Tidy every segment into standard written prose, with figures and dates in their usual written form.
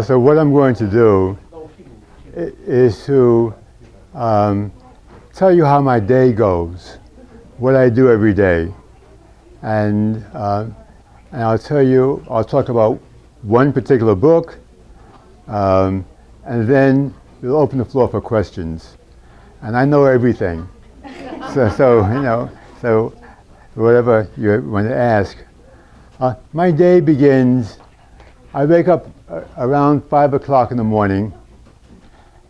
So what I'm going to do is to tell you how my day goes, what I do every day, and I'll talk about one particular book, and then we'll open the floor for questions. And I know everything, so whatever you want to ask. My day begins. I wake up around 5 o'clock in the morning,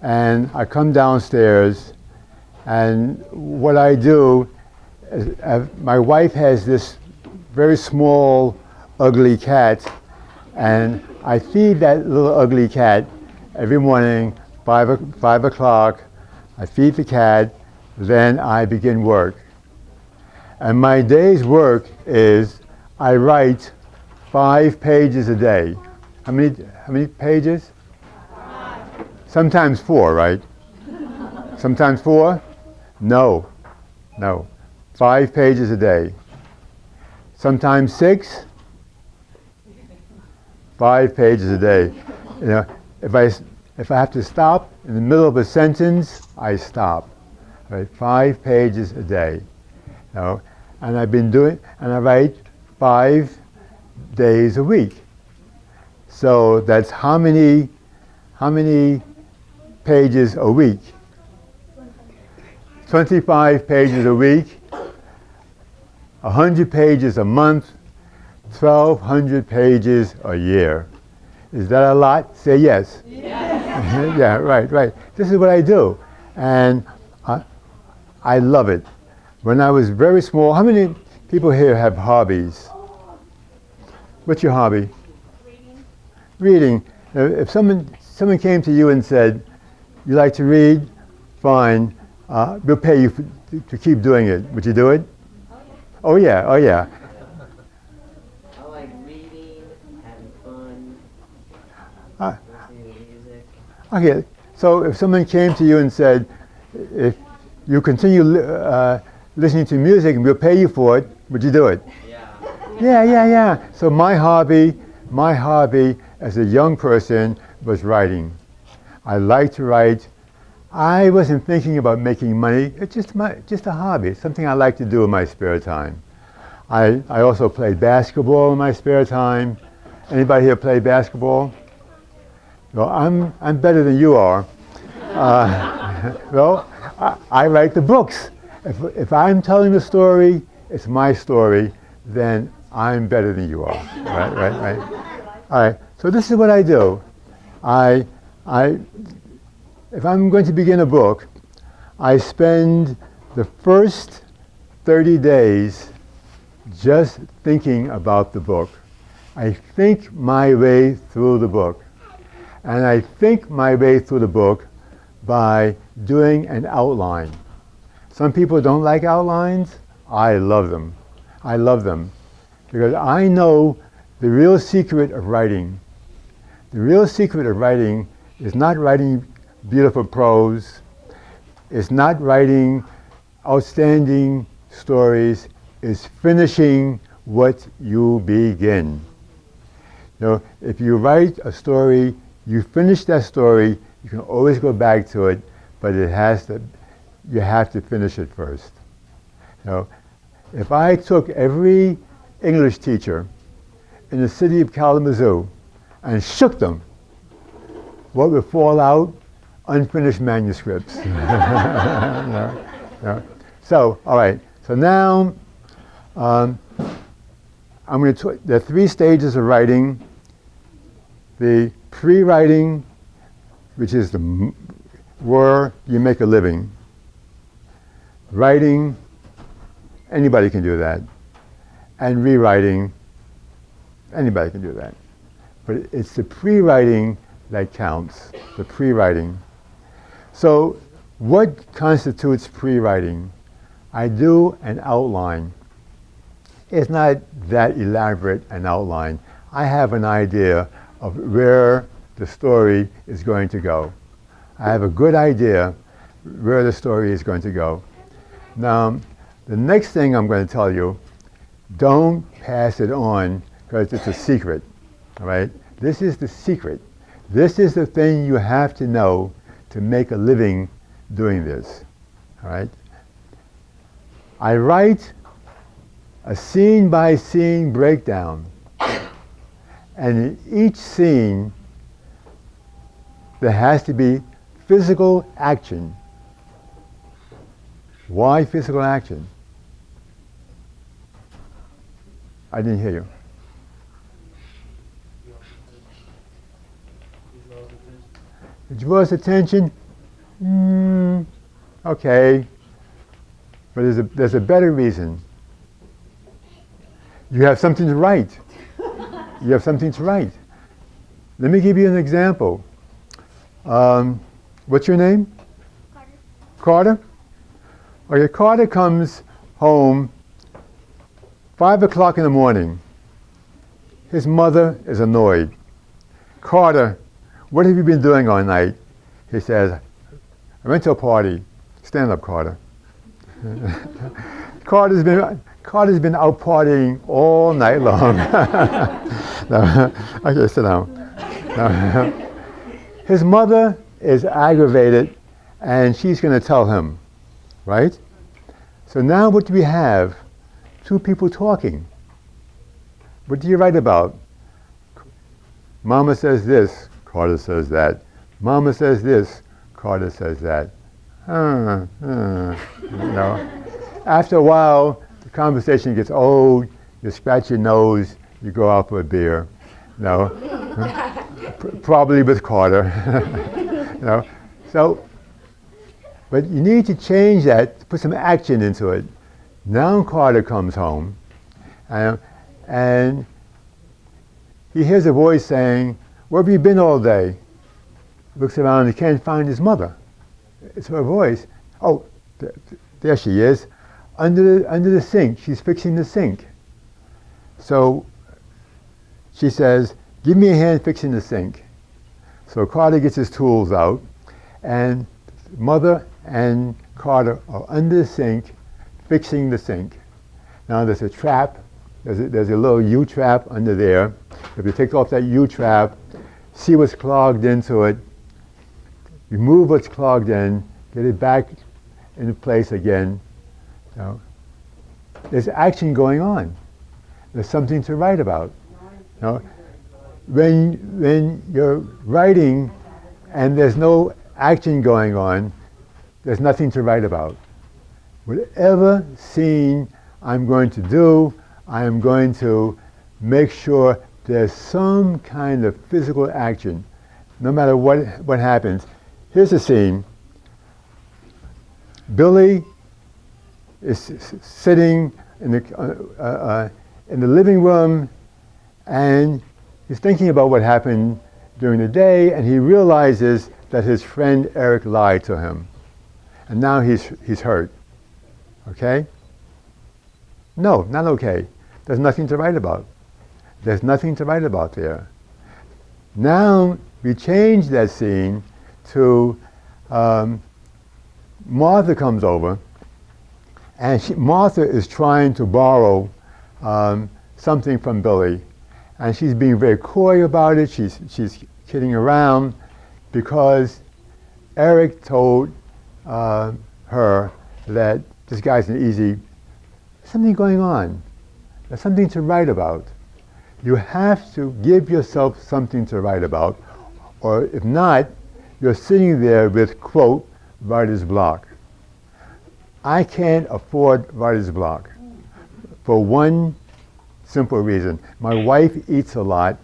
and I come downstairs, and what I do is, my wife has this very small, ugly cat, and I feed that little ugly cat every morning, 5 o'clock. I feed the cat, then I begin work. And my day's work is I write 5 pages a day. How many pages? 5. Sometimes 4, right? Sometimes 4? No. 5 pages a day. Sometimes 6? 5 pages a day. If I have to stop in the middle of a sentence, I stop. Right? 5 pages a day. And I write 5 days a week. So that's how many pages a week? 25 pages a week, 100 pages a month, 1,200 pages a year. Is that a lot? Say yes. Yes. Yeah, right. This is what I do, and I love it. When I was very small, how many people here have hobbies? What's your hobby? Reading. If someone came to you and said, "You like to read? Fine. We'll pay you to keep doing it." Would you do it? Oh yeah. Oh yeah. I like reading, having fun, listening to music. Okay. So if someone came to you and said, "If you continue listening to music, and we'll pay you for it," would you do it? Yeah. Yeah. So my hobby as a young person was writing. I like to write. I wasn't thinking about making money. It's just a hobby. It's something I like to do in my spare time. I also played basketball in my spare time. Anybody here play basketball? Well, I'm better than you are. Well, I write the books. If I'm telling the story, it's my story, then I'm better than you are. Right. All right. So this is what I do. If I'm going to begin a book, I spend the first 30 days just thinking about the book. I think my way through the book. And I think my way through the book by doing an outline. Some people don't like outlines. I love them. Because I know the real secret of writing. The real secret of writing is not writing beautiful prose. It's not writing outstanding stories. It's finishing what you begin. If you write a story, you finish that story, you can always go back to it, but you have to finish it first. If I took every English teacher in the city of Kalamazoo and shook them, what would fall out? Unfinished manuscripts. So, all right. So now, I'm going to. There are 3 stages of writing. The pre-writing, which is where you make a living. Writing, anybody can do that. And rewriting, anybody can do that. But it's the pre-writing that counts, the pre-writing. So what constitutes pre-writing? I do an outline. It's not that elaborate an outline. I have an idea of where the story is going to go. I have a good idea where the story is going to go. Now, the next thing I'm going to tell you, don't pass it on because it's a secret, all right? This is the secret. This is the thing you have to know to make a living doing this, all right? I write a scene-by-scene breakdown, and in each scene, there has to be physical action. Why physical action? I didn't hear you. It draws attention? Okay. But there's a better reason. You have something to write. You have something to write. Let me give you an example. What's your name? Carter. Carter? Okay, Carter comes home 5 o'clock in the morning. His mother is annoyed. Carter, what have you been doing all night? He says, I went to a party. Stand up, Carter. Carter's been out partying all night long. No, okay, sit down. No. His mother is aggravated, and she's going to tell him, right? So now what do we have? Two people talking. What do you write about? Mama says this, Carter says that. Mama says this, Carter says that. You know. After a while, the conversation gets old, you scratch your nose, you go out for a beer. You know. Probably with Carter. You know. So, but you need to change that, to put some action into it. Now Carter comes home, and he hears a voice saying, where have you been all day? Looks around and he can't find his mother. It's her voice. Oh, there she is. Under the sink. She's fixing the sink. So she says, give me a hand fixing the sink. So Carter gets his tools out, and mother and Carter are under the sink fixing the sink. Now there's a trap. There's a little U-trap under there. If you take off that U-trap, see what's clogged into it, remove what's clogged in, get it back into place again. You know, there's action going on. There's something to write about. You know, when you're writing and there's no action going on, there's nothing to write about. Whatever scene I'm going to do, I am going to make sure there's some kind of physical action, no matter what happens. Here's a scene. Billy is sitting in the living room, and he's thinking about what happened during the day, and he realizes that his friend Eric lied to him, and now he's hurt. Okay? No, not okay. There's nothing to write about. There's nothing to write about there. Now we change that scene to Martha comes over, and Martha is trying to borrow something from Billy, and she's being very coy about it. She's kidding around because Eric told her that this guy's an easy. Something going on. There's something to write about. You have to give yourself something to write about, or if not, you're sitting there with, quote, writer's block. I can't afford writer's block for one simple reason. My wife eats a lot,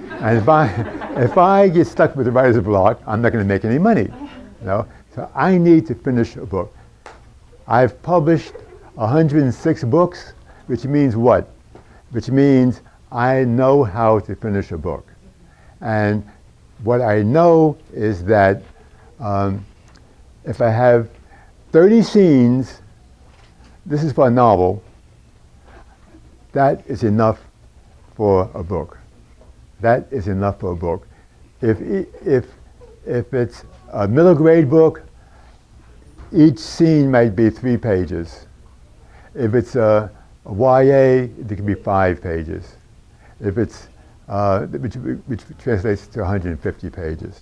and if I get stuck with the writer's block, I'm not going to make any money. You know? So I need to finish a book. I've published 106 books, which means what? Which means I know how to finish a book. And what I know is that if I have 30 scenes, this is for a novel, that is enough for a book. That is enough for a book. if it's a middle grade book, each scene might be 3 pages. If it's a YA, it can be 5 pages. If it's which translates to 150 pages.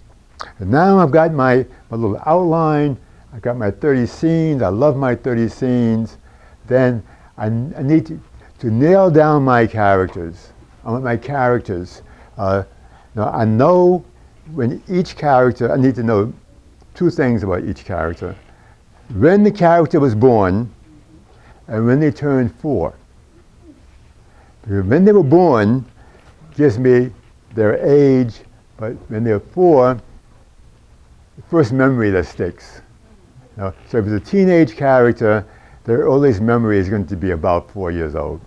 And now I've got my little outline. I've got my 30 scenes. I love my 30 scenes. Then I need to nail down my characters. I want my characters. Now I know when each character, I need to know 2 things about each character. When the character was born and when they turned 4. Because when they were born gives me their age, but when they're 4, the first memory that sticks. So if it's a teenage character, their earliest memory is going to be about 4 years old.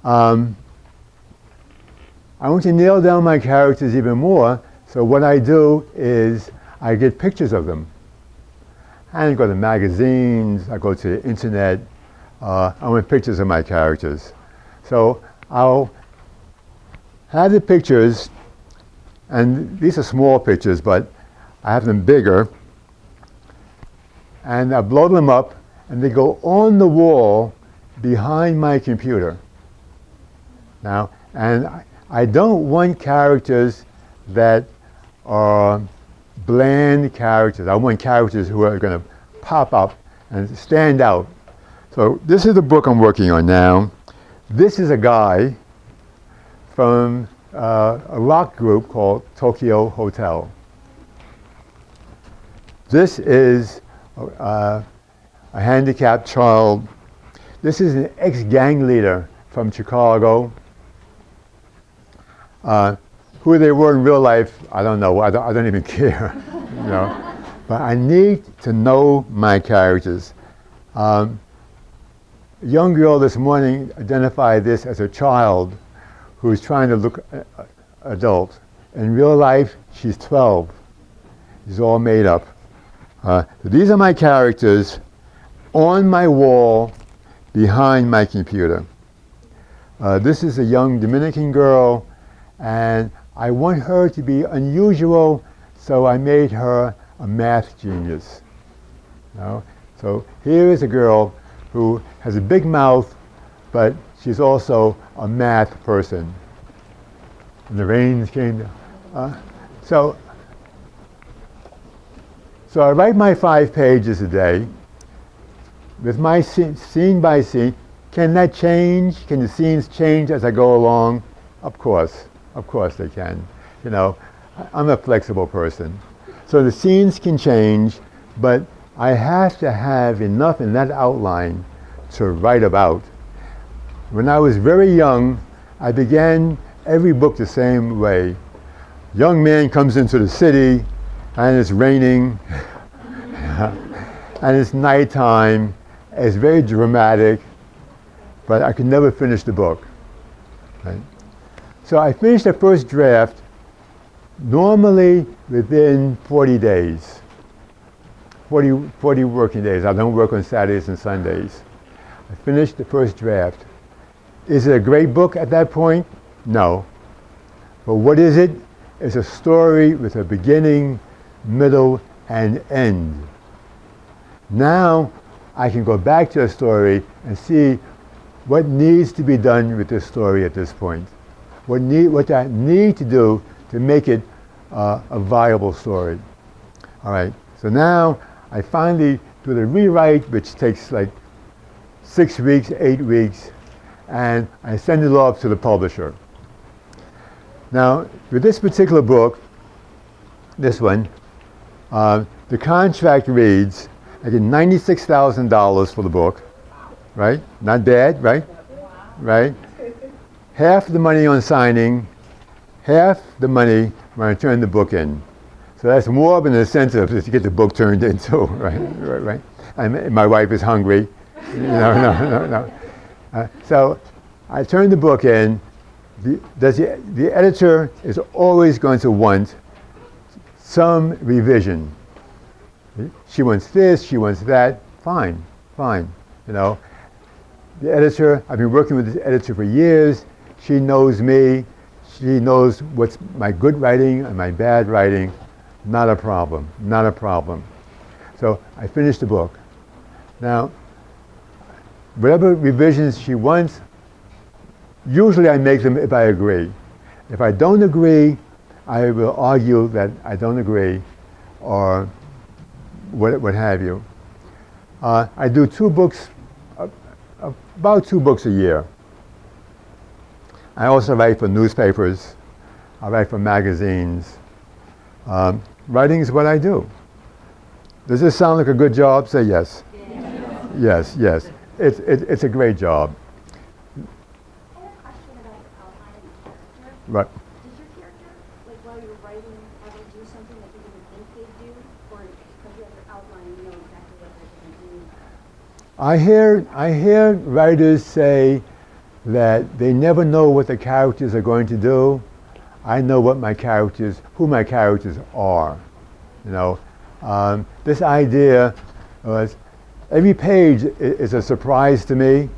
I want to nail down my characters even more, so what I do is I get pictures of them. I go to magazines, I go to the internet, I want pictures of my characters. So I'll have the pictures, and these are small pictures, but I have them bigger, and I blow them up, and they go on the wall behind my computer. Now, and I don't want characters that are bland characters. I want characters who are going to pop up and stand out. So this is the book I'm working on now. This is a guy from a rock group called Tokyo Hotel. This is a handicapped child. This is an ex-gang leader from Chicago. Who they were in real life, I don't know. I don't even care, you know. But I need to know my characters. A young girl this morning identified this as a child who's trying to look adult. In real life, she's 12. She's all made up. These are my characters on my wall behind my computer. This is a young Dominican girl, and I want her to be unusual, so I made her a math genius. You know? So here is a girl who has a big mouth, but she's also a math person. And the rain came down. So I write my 5 pages a day with my scene by scene. Can that change? Can the scenes change as I go along? Of course they can. You know, I'm a flexible person. So the scenes can change, but I have to have enough in that outline to write about. When I was very young, I began every book the same way. Young man comes into the city, and it's raining, and it's nighttime. It's very dramatic, but I could never finish the book. Right? So I finished the first draft normally within 40 days. 40 working days. I don't work on Saturdays and Sundays. I finished the first draft. Is it a great book at that point? No. But what is it? It's a story with a beginning, middle, and end. Now I can go back to the story and see what needs to be done with this story at this point. What I need to do to make it a viable story. All right, so now I finally do the rewrite, which takes like 6 weeks, 8 weeks, and I send it off to the publisher. Now, with this particular book, this one, the contract reads, I get $96,000 for the book, right? Not bad, right? Right? Half the money on signing, half the money when I turn the book in. So that's more of an incentive to get the book turned into, right? And my wife is hungry. No. So I turn the book in. The editor is always going to want some revision. She wants this, she wants that. Fine. You know, the editor, I've been working with this editor for years. She knows me. She knows what's my good writing and my bad writing. Not a problem, not a problem. So I finished the book. Now, whatever revisions she wants, usually I make them if I agree. If I don't agree, I will argue that I don't agree, or what have you. I do about two books a year. I also write for newspapers. I write for magazines. Writing is what I do. Does this sound like a good job? Say yes. Yes, yes. It's a great job. I have a question about your outlining character. Right. Does your character, like while you're writing, ever do something that you didn't think they'd do? Or because you have your outline, you know exactly what they're going to do? I hear writers say that they never know what the characters are going to do. I know who my characters are. You know, this idea was every page is a surprise to me.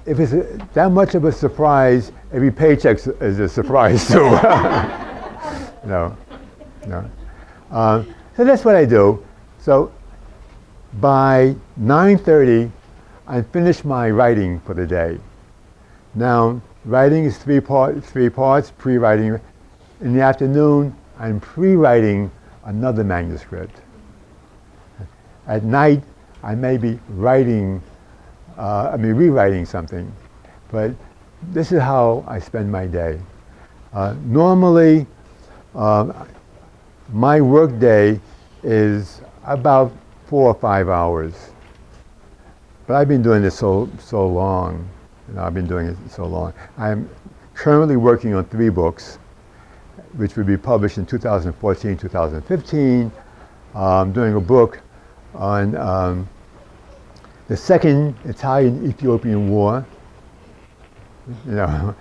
If it's that much of a surprise, every paycheck is a surprise too. No. So that's what I do. So by 9:30, I finish my writing for the day. Now, writing is three parts, pre-writing. In the afternoon, I'm pre-writing another manuscript. At night, I may be rewriting something. But this is how I spend my day. Normally, my work day is about 4 or 5 hours. But I've been doing this so long. You know, I've been doing it so long. I'm currently working on 3 books, which will be published in 2014, 2015. I'm doing a book on the Second Italian-Ethiopian War. You know,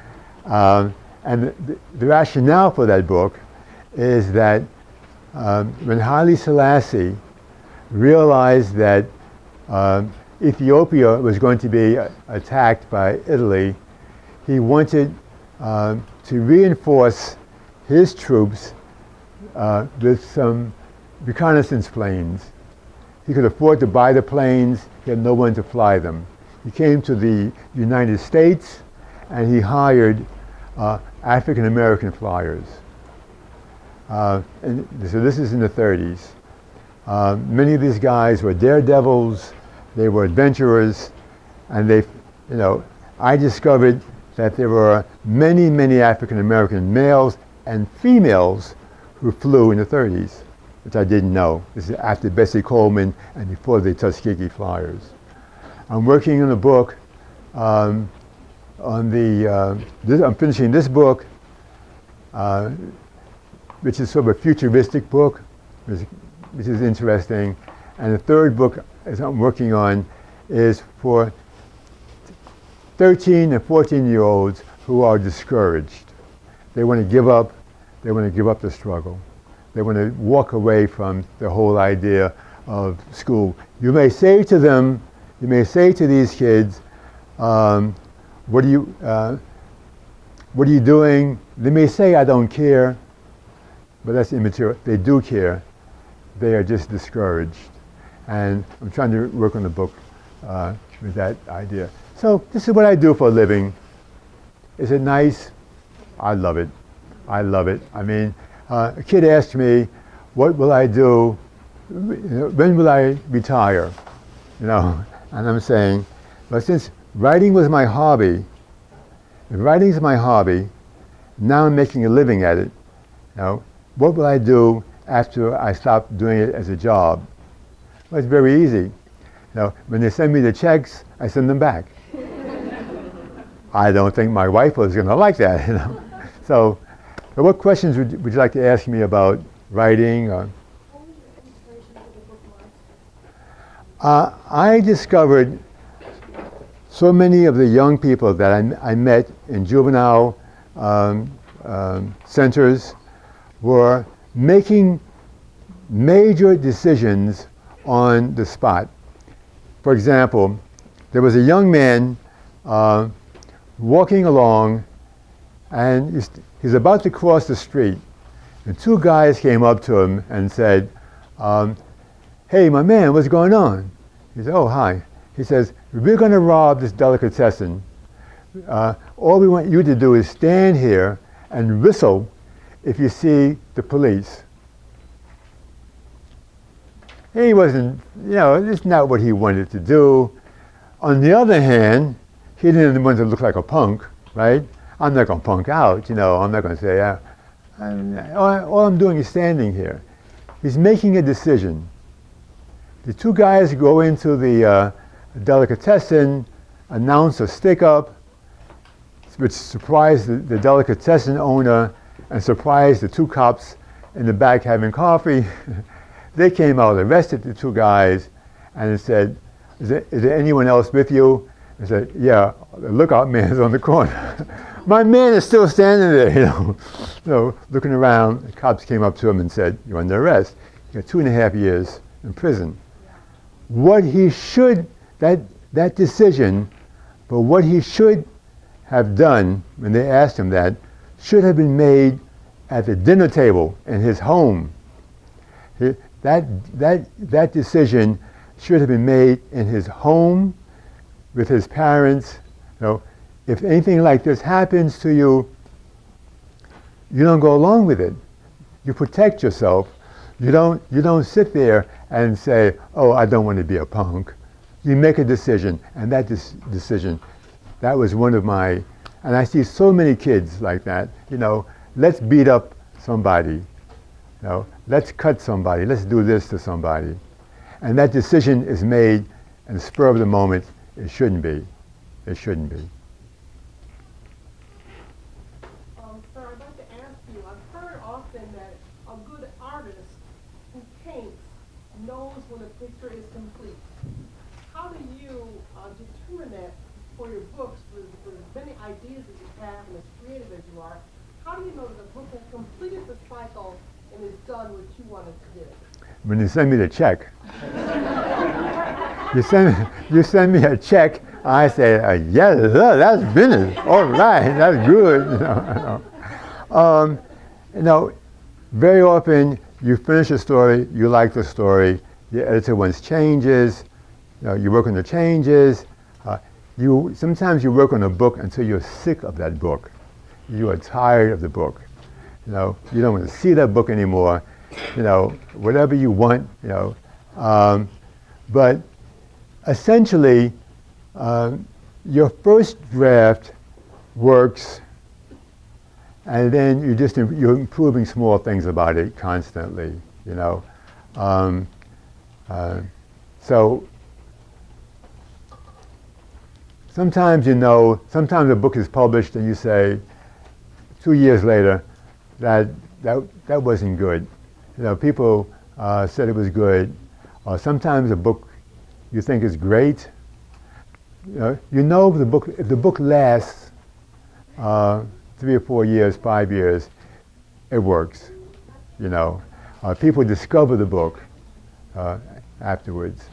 and the rationale for that book is that when Haile Selassie realized that Ethiopia was going to be attacked by Italy, he wanted to reinforce his troops with some reconnaissance planes. He could afford to buy the planes, he had no one to fly them. He came to the United States and he hired African American flyers. And so this is in the 30s. Many of these guys were daredevils, they were adventurers, and I discovered that there were many African American males and females who flew in the 30s, which I didn't know. This is after Bessie Coleman and before the Tuskegee Flyers. I'm working on a book I'm finishing this book, which is sort of a futuristic book, which is interesting. And the third book as I'm working on is for 13 and 14-year-olds who are discouraged. They want to give up. They want to give up the struggle. They want to walk away from the whole idea of school. You may say to these kids, what are you doing? They may say, I don't care, but that's immaterial. They do care. They are just discouraged. And I'm trying to work on the book with that idea. So this is what I do for a living. Is it nice? I love it. I love it. I mean, a kid asked me, what will I do? When will I retire? And I'm saying, well, since writing was my hobby, if writing is my hobby, now I'm making a living at it. What will I do after I stop doing it as a job? Well, it's very easy. When they send me the checks, I send them back. I don't think my wife was going to like that. So what questions would you like to ask me about writing? What was your inspiration for the book, Mark? I discovered so many of the young people that I met in juvenile centers were making major decisions on the spot. For example, there was a young man walking along And he's about to cross the street. And two guys came up to him and said, hey, my man, what's going on? He said, oh, hi. He says, we're going to rob this delicatessen. All we want you to do is stand here and whistle if you see the police. He wasn't, it's not what he wanted to do. On the other hand, he didn't want to look like a punk, right? I'm not going to punk out, I'm not going to say, all I'm doing is standing here. He's making a decision. The two guys go into the delicatessen, announce a stick-up, which surprised the delicatessen owner and surprised the two cops in the back having coffee. They came out, arrested the two guys, and said, is there anyone else with you? I said, yeah, the lookout man is on the corner. My man is still standing there, looking around. The cops came up to him and said, you're under arrest. You got 2.5 years in prison. What he should, that decision, but what he should have done when they asked him that, should have been made at the dinner table in his home. That decision should have been made in his home with his parents. If anything like this happens to you, you don't go along with it. You protect yourself. You don't sit there and say, oh, I don't want to be a punk. You make a decision, and that decision, that was one of my, and I see so many kids like that, let's beat up somebody, let's cut somebody, let's do this to somebody. And that decision is made in the spur of the moment. It shouldn't be. It shouldn't be. Sir, I'd like to ask you, I've heard often that a good artist who paints knows when a picture is complete. How do you determine that for your books, for as many ideas as you have and as creative as you are? How do you know that the book has completed the cycle and is done what you wanted to do? When you send me the check, you send me a check, I say, yes, that's business. All right, that's good. Very often you finish a story, you like the story, the editor wants changes, you work on the changes. Sometimes you work on a book until you're sick of that book. You are tired of the book. You don't want to see that book anymore. Whatever you want. But essentially, your first draft works, and then you're improving small things about it constantly. So sometimes sometimes a book is published and you say 2 years later that wasn't good. People said it was good. Or sometimes a book you think is great. If the book lasts 3 or 4 years, 5 years, it works. People discover the book afterwards.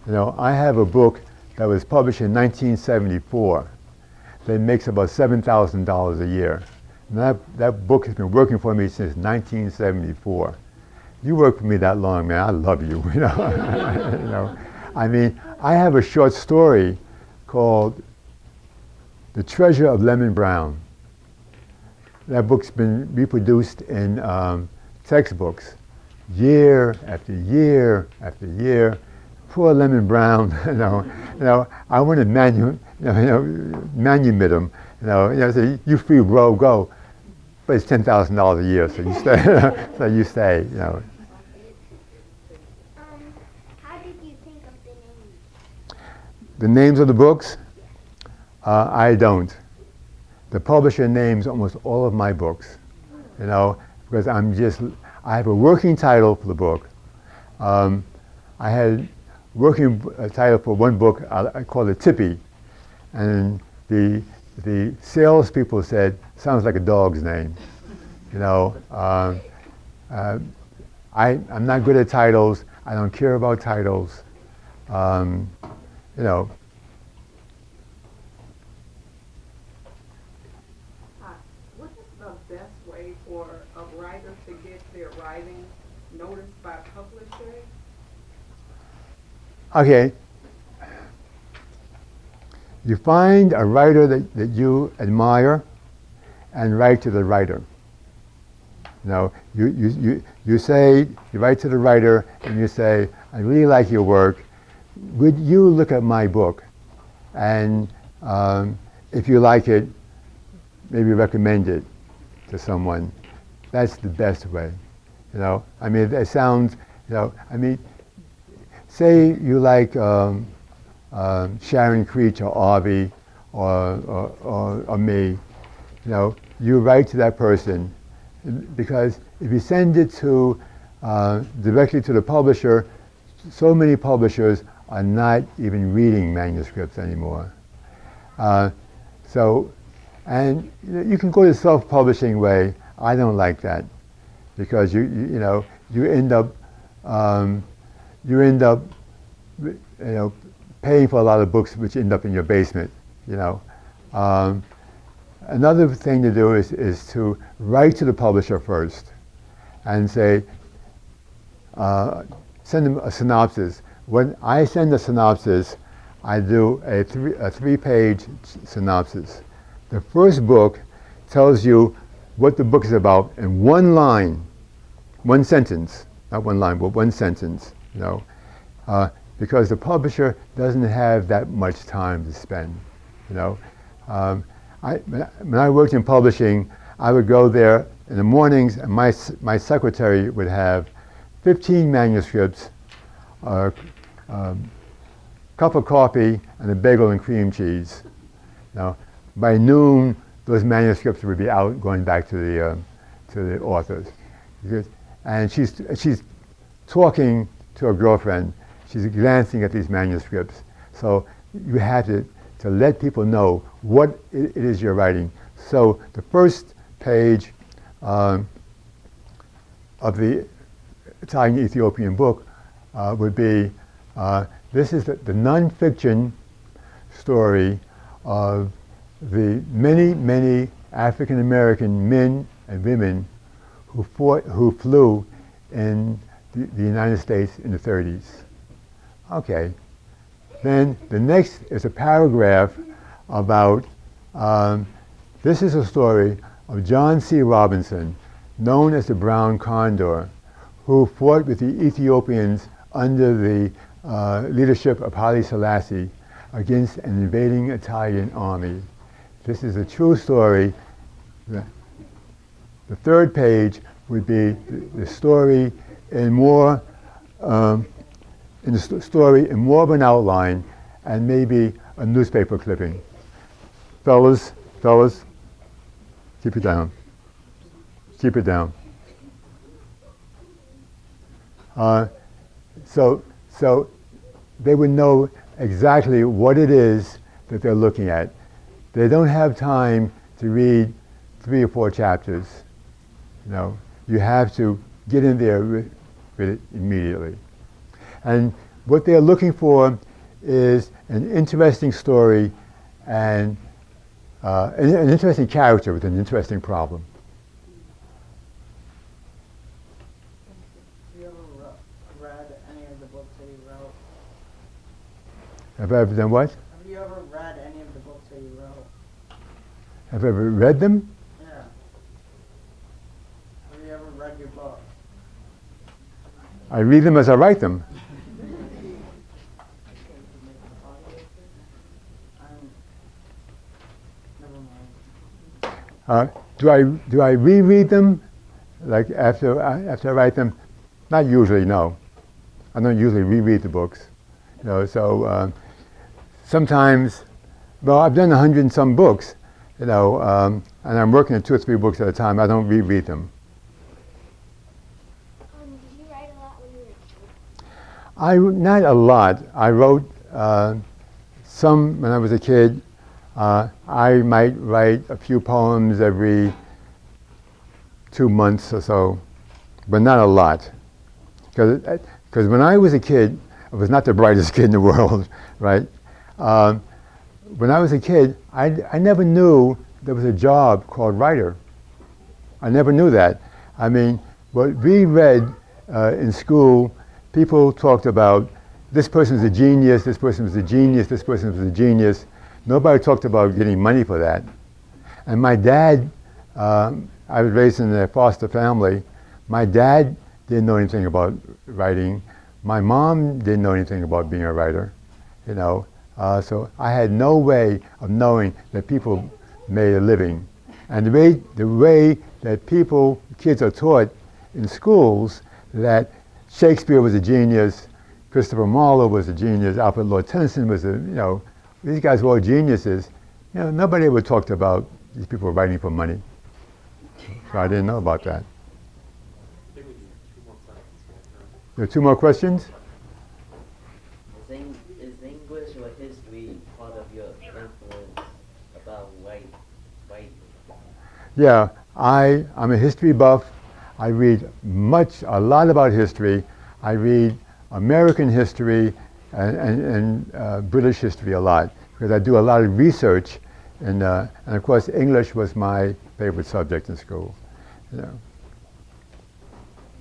I have a book that was published in 1974 that makes about $7,000 a year. And that book has been working for me since 1974. You work for me that long, man. I love you. I have a short story called "The Treasure of Lemon Brown." That book's been reproduced in textbooks, year after year after year. Poor Lemon Brown. I want to manumit him. Say, you free, bro, go. But it's $10,000 a year, so you stay. So you stay. How did you think of the names? The names of the books? I don't. The publisher names almost all of my books. Because I have a working title for the book. I had working title for one book. I called it Tippy, and the salespeople said, sounds like a dog's name. I'm not good at titles. I don't care about titles. What writing noticed by publishers? Okay. You find a writer that you admire and write to the writer. You know, you say, you write to the writer and you say, I really like your work. Would you look at my book? And if you like it, maybe recommend it to someone. That's the best way. You know, I mean, it sounds, you know, I mean, say you like Sharon Creech or Avi or me, you know, you write to that person, because if you send it to directly to the publisher, so many publishers are not even reading manuscripts anymore. So, and you can go the self-publishing way. I don't like that, because you end up paying for a lot of books which end up in your basement. You know, another thing to do is to write to the publisher first, and say, send them a synopsis. When I send a synopsis, I do a three-page synopsis. The first book tells you what the book is about in one line, one sentence, not one line, but one sentence. You know, because the publisher doesn't have that much time to spend. You know, when I worked in publishing, I would go there in the mornings, and my secretary would have 15 manuscripts, a cup of coffee, and a bagel and cream cheese. Now, by noon, those manuscripts would be out, going back to the authors. And she's talking to her girlfriend. She's glancing at these manuscripts. So you have to let people know what it is you're writing. So the first page of the Italian Ethiopian book would be, this is the non-fiction story of the many African American men and women who flew in the United States in the 30s. Okay. Then the next is a paragraph about, this is a story of John C. Robinson, known as the Brown Condor, who fought with the Ethiopians under the leadership of Haile Selassie against an invading Italian army. This is a true story. The third page would be the story in more of an outline, and maybe a newspaper clipping. Fellas, keep it down. Keep it down. So they would know exactly what it is that they're looking at. They don't have time to read 3 or 4 chapters. You know, you have to get in there with it immediately. And what they're looking for is an interesting story and an interesting character with an interesting problem. Have you ever read any of the books that you wrote? Have I ever done what? Have you ever read any of the books that you wrote? Have I ever read them? Yeah. Have you ever read your book? I read them as I write them. Never mind. Do I reread them, like after I write them? Not usually, no. I don't usually reread the books, you know. So sometimes, well, I've done 100 and some books, you know, and I'm working on 2 or 3 books at a time. I don't reread them. Did you write a lot when you were a kid? Not a lot. I wrote some when I was a kid. I might write a few poems every 2 months or so, but not a lot. Because when I was a kid, I was not the brightest kid in the world, right? When I was a kid, I never knew there was a job called writer. I never knew that. I mean, what we read in school, people talked about this person was a genius, this person was a genius, this person was a genius. Nobody talked about getting money for that. And my dad, I was raised in a foster family. My dad didn't know anything about writing. My mom didn't know anything about being a writer, you know. So I had no way of knowing that people made a living. And the way that kids are taught in schools that Shakespeare was a genius, Christopher Marlowe was a genius, Alfred Lord Tennyson was these guys were all geniuses. You know, nobody ever talked about these people writing for money. So I didn't know about that. There are 2 more questions? Is English or history part of your influence about writing? Yeah, I'm a history buff. I read a lot about history. I read American history and British history a lot because I do a lot of research, and of course English was my favorite subject in school. You know. Do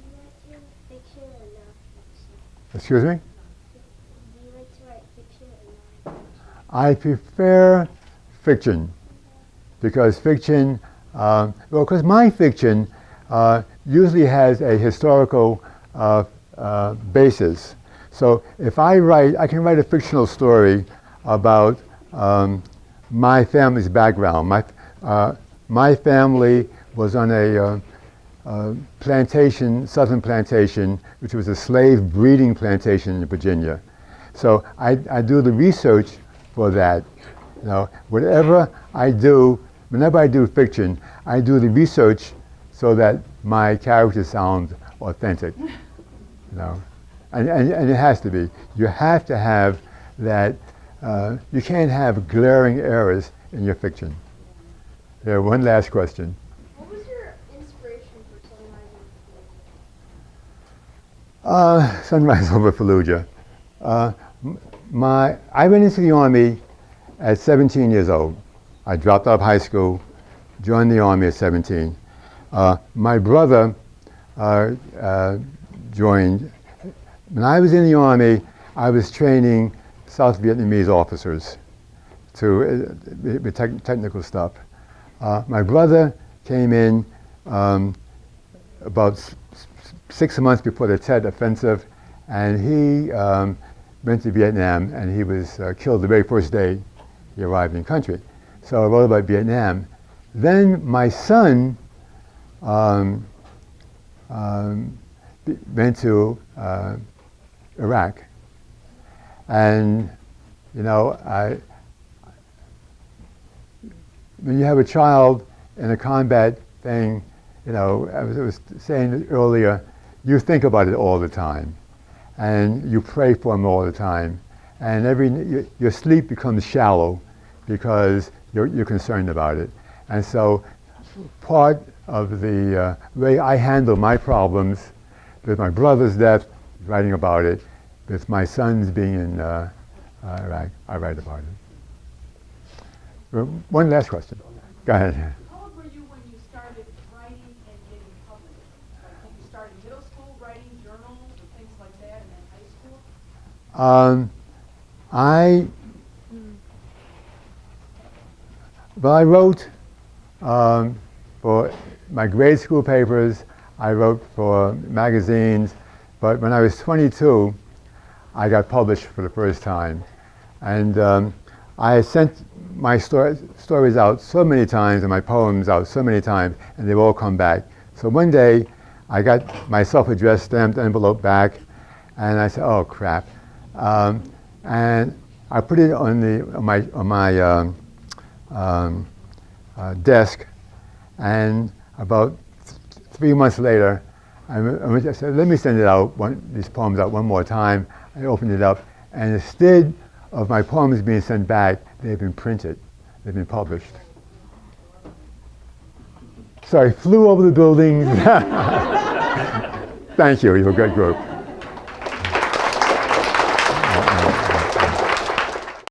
you like to write fiction or nonfiction? Excuse me? Do you like to write fiction or nonfiction? I prefer fiction because fiction, because my fiction usually has a historical basis. So if I can write a fictional story about my family's background. My family was on a plantation, southern plantation, which was a slave breeding plantation in Virginia. So I do the research for that. You know, whatever I do, whenever I do fiction, I do the research so that my characters sound authentic. You know, and it has to be. You have to have that. You can't have glaring errors in your fiction. There, one last question. What was your inspiration for Sunrise over Fallujah. I went into the Army at 17 years old. I dropped out of high school, joined the Army at 17. My brother joined. When I was in the Army, I was training South Vietnamese officers with technical stuff. My brother came in about 6 months before the Tet Offensive, and he went to Vietnam, and he was killed the very first day he arrived in country. So I wrote about Vietnam. Then my son went to Iraq, and you know, when you have a child in a combat thing, you know, I was saying earlier, you think about it all the time, and you pray for him all the time, and your sleep becomes shallow because you're concerned about it. And so part of the way I handle my problems, with my brother's death, writing about it, with my son's being in Iraq, I write about it. One last question. Go ahead. How old were you when you started writing and getting published? Like, did you start in middle school writing journals or things like that, and then high school? I wrote for my grade school papers. I wrote for magazines, but when I was 22, I got published for the first time, and I sent my stories out so many times and my poems out so many times, and they've all come back. So one day, I got my self-addressed stamped envelope back, and I said, "Oh crap!" And I put it on my desk, and about 3 months later, I said, "Let me send it out, these poems out one more time." I opened it up, and instead of my poems being sent back, they've been printed, they've been published. So I flew over the buildings. Thank you, you're a great group.